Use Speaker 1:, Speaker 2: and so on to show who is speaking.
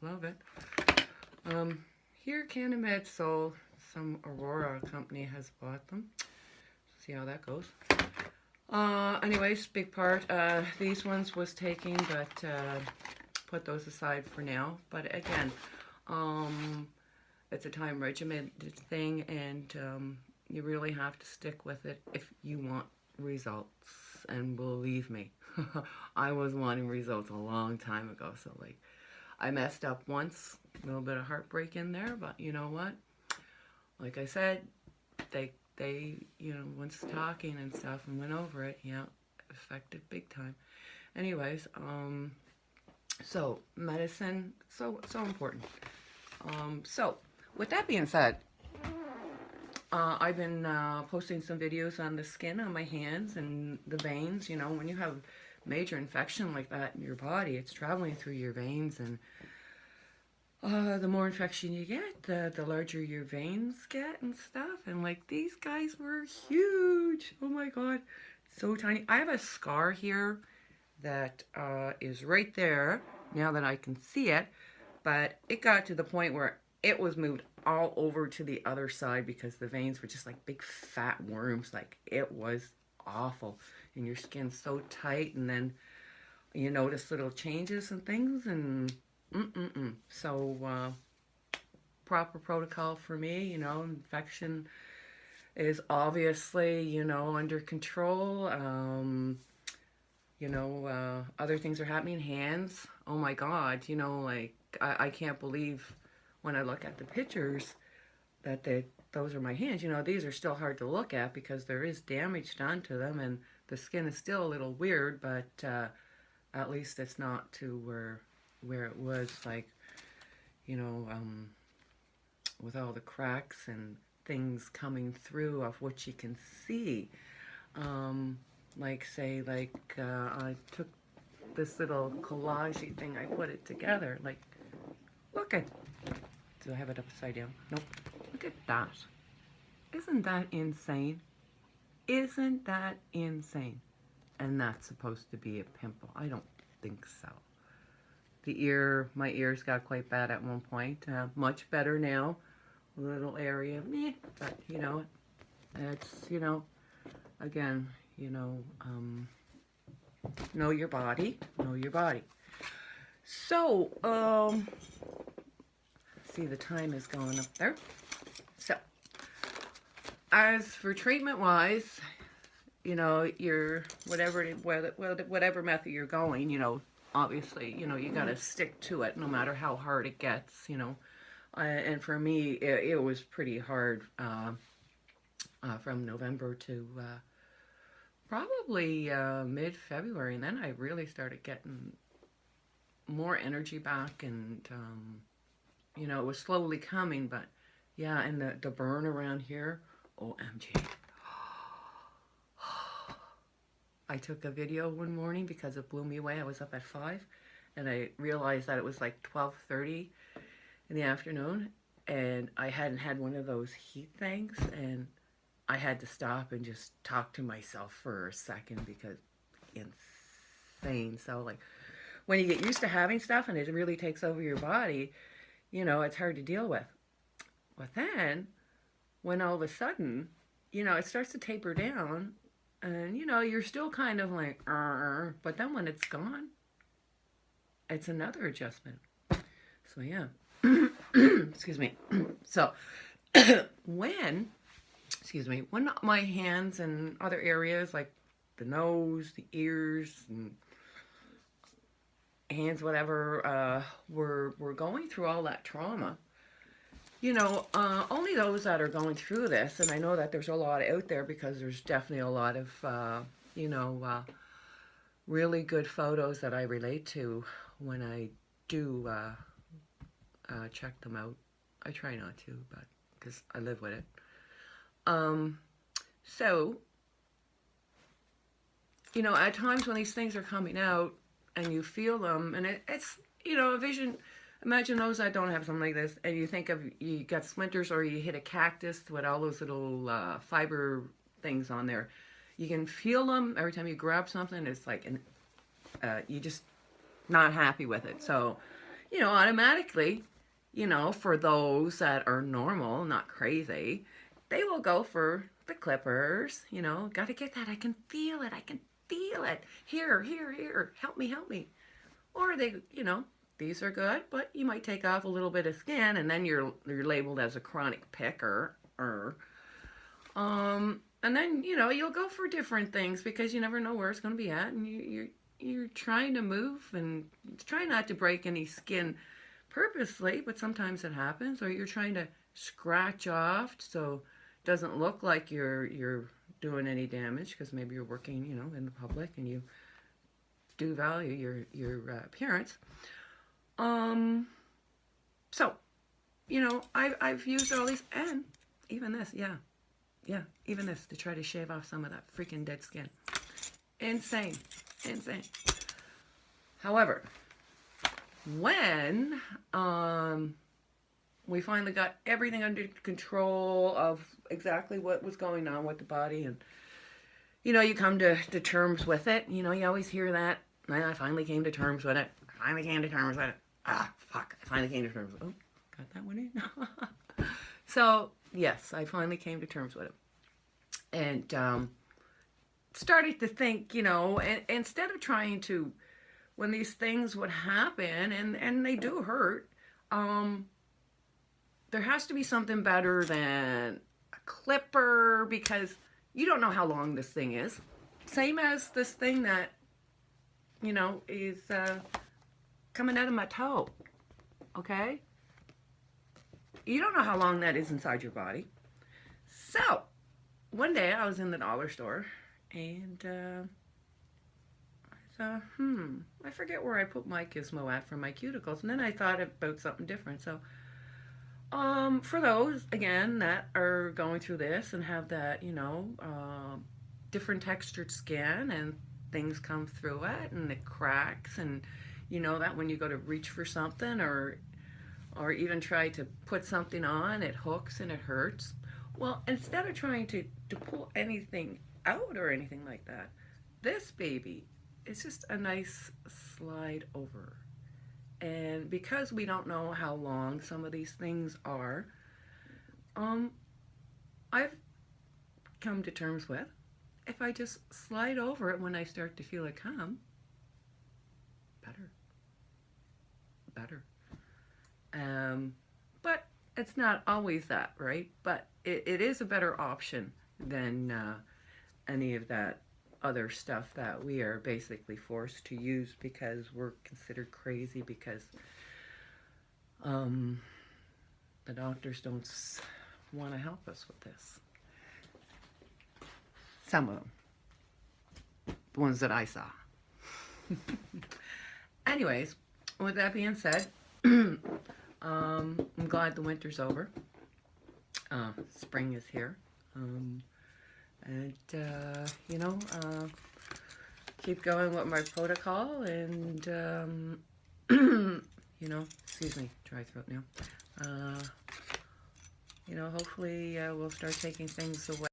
Speaker 1: Love it. Here, Canamed, so some Aurora company has bought them. See how that goes. Anyways, big part. These ones was taking, but put those aside for now. But again, it's a time regimented thing, and you really have to stick with it if you want results. And believe me, I was wanting results a long time ago. So like, I messed up once, a little bit of heartbreak in there, but you know what? Like I said, they once talking and stuff and went over it, yeah, affected big time. Anyways, so medicine, so important. So with that being said, I've been posting some videos on the skin on my hands and the veins. You know, when you have major infection like that in your body, it's traveling through your veins, and the more infection you get, the larger your veins get and stuff. And like, these guys were huge. Oh my God, so tiny. I have a scar here that is right there now that I can see it, but it got to the point where it was moved all over to the other side because the veins were just like big fat worms. Like, it was awful. And your skin's so tight, and then you notice little changes and things, and so proper protocol for me. You know, infection is obviously, you know, under control. You know, other things are happening. Hands, oh my God, you know, like, I can't believe when I look at the pictures that those are my hands. You know, these are still hard to look at because there is damage done to them, and the skin is still a little weird, but at least it's not to where it was, like, you know, with all the cracks and things coming through of what you can see. Like, say, like, I took this little collage-y thing, I put it together, like, look at, do I have it upside down? Nope. Look at that. Isn't that insane? Isn't that insane? And that's supposed to be a pimple. I don't think so. The ear, my ears got quite bad at one point. Much better now. A little area, but you know, it's, you know, again, you know, know your body, know your body. So, see, the time is going up there. So, as for treatment-wise, you know, your whatever method you're going, you know, obviously, you know, you got to stick to it no matter how hard it gets, you know. And for me, it was pretty hard from November to probably mid-February, and then I really started getting more energy back, and you know, it was slowly coming, but yeah, and the burn around here, OMG. I took a video one morning because it blew me away. I was up at 5, and I realized that it was like 12:30 in the afternoon, and I hadn't had one of those heat things, and I had to stop and just talk to myself for a second because insane. So like, when you get used to having stuff and it really takes over your body, you know, it's hard to deal with. But then, when all of a sudden, you know, it starts to taper down, and, you know, you're still kind of like, but then when it's gone, it's another adjustment. So, yeah. Excuse me. So, when my hands and other areas, like the nose, the ears, and hands, whatever, were going through all that trauma, you know, only those that are going through this, and I know that there's a lot out there because there's definitely a lot of, you know, really good photos that I relate to when I do check them out. I try not to, but because I live with it. So, you know, at times when these things are coming out and you feel them, and it's, you know, a vision. Imagine those that don't have something like this, and you think of, you got splinters, or you hit a cactus with all those little fiber things on there. You can feel them every time you grab something. It's like, you just not happy with it. So, automatically, for those that are normal, not crazy, they will go for the clippers, got to get that. I can feel it. I can feel it. Here, here, here. Help me, help me. Or they, these are good, but you might take off a little bit of skin and then you're labeled as a chronic picker. And then, you'll go for different things because you never know where it's going to be at, and you're trying to move and try not to break any skin purposely, but sometimes it happens, or you're trying to scratch off so it doesn't look like you're doing any damage because maybe you're working, in the public and you do value your appearance. So, I've used all these, and even this, even this, to try to shave off some of that freaking dead skin. Insane. However, when we finally got everything under control of exactly what was going on with the body, and you come to terms with it. You always hear that. I finally came to terms with it. Ah, fuck. I finally came to terms with it. Oh, got that one in. So, yes, I finally came to terms with it. And started to think, and instead of trying to, when these things would happen, and they do hurt, there has to be something better than a clipper, because you don't know how long this thing is. Same as this thing that, is coming out of my toe, okay? You don't know how long that is inside your body. So, one day I was in the dollar store, and I thought, I forget where I put my gizmo at for my cuticles, and then I thought about something different. So, for those, again, that are going through this and have that, different textured skin, and things come through it, and it cracks, and that when you go to reach for something, or even try to put something on, it hooks and it hurts. Well, instead of trying to pull anything out or anything like that, this baby is just a nice slide over. And because we don't know how long some of these things are, I've come to terms with, if I just slide over it when I start to feel it come, better. But it's not always that, right? But it is a better option than any of that other stuff that we are basically forced to use because we're considered crazy, because the doctors don't want to help us with this. Some of them. The ones that I saw. Anyways, with that being said, I'm glad the winter's over. Spring is here. Keep going with my protocol, and, excuse me, dry throat now. Hopefully we'll start taking things away.